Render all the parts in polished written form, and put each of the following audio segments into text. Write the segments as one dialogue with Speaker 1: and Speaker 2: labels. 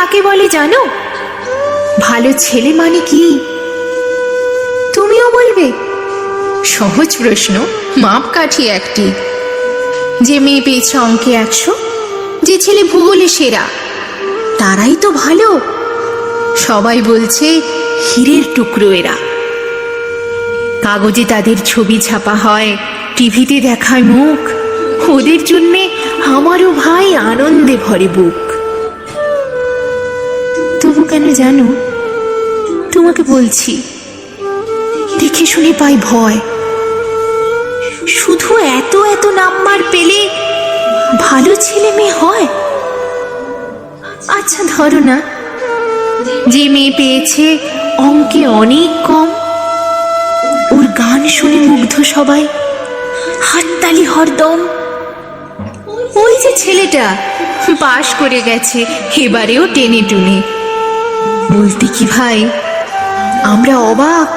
Speaker 1: কাকে বলে জানো? ভালো ছেলে মানে কি তুমিও বলবে? সহজ প্রশ্ন, মাপকাঠি একটি। যে মেয়ে পেয়েছে অঙ্কে 100, যে ছেলে ভূগোলে সেরা, তারাই তো ভালো। সবাই বলছে হীরের টুকরো এরা। কাগজে তাদের ছবি ছাপা হয়, টিভিতে দেখায় মুখ। ওদের জন্যে আমারও ভাই আনন্দে ভরে বুক। তবু কেন জানো, তোমাকে বলছি, দেখে শুনে পাই ভয়। শুধু এত এত নাম্বার পেলে ভালো ছেলে মেয়ে হয়? আচ্ছা ধরো না, যে মেয়ে পেয়েছে অঙ্কে অনেক কম, ওর গান শুনে মুগ্ধ সবাই, হাততালি হরদম। ওই যে ছেলেটা পাশ করে গেছে এবারেও টেনে টুনে, বলতে কি ভাই আমরা অবাক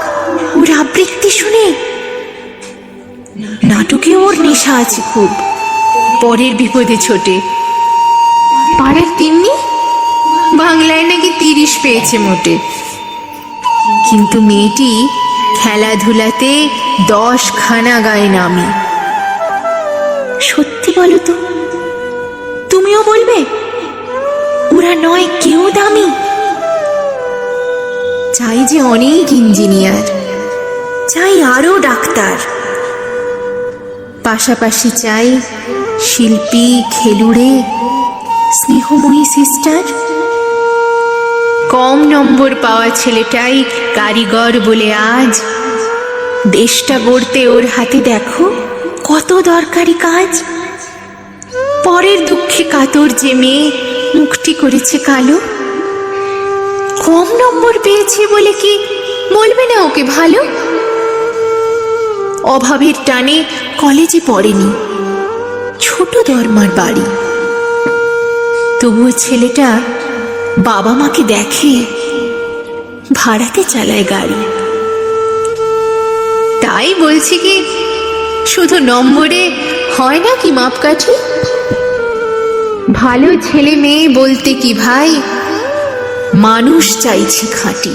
Speaker 1: ওর আবৃত্তি শুনে। নাটকে ওর নেশা আছে খুব, পরের বিপদে ছোটে। পাড়ার তিন্নি বাংলায় নাকি 30 পেয়েছে মোটে, কিন্তু মেয়েটি খেলাধুলাতে 10 খানা গায়ে নামি। সত্যি বলো তো, তুমিও বলবে ওরা নয় কেউ দামি? চাই যে অনেক ইঞ্জিনিয়ার, চাই আরো ডাক্তার, পাশাপাশি চাই শিল্পী, খেলুড়ে, স্নেহময়ী সিস্টার। কম নম্বর পাওয়া ছেলেটাই কারিগর বলে আজ দেশটা গড়তে ওর হাতে দেখো কত দরকারি কাজ। পরের দুঃখে কাতর যে মেয়ে মুখটি করেছে কালো, কম নম্বর পেয়েছে বলে কি বলবে না ওকে ভালো? অভাবের টানে কলেজে পড়েনি, ছোট দরমার বাড়ি, তবুও ছেলেটা বাবা মাকে দেখে, ভাড়াতে চালায় গাড়ি। তাই বলছি কি, শুধু নম্বরে হয় না কি মাপকাঠি? ভালো ছেলে মেয়ে বলতে কি ভাই, মানুষ চাইছে খাঁটি।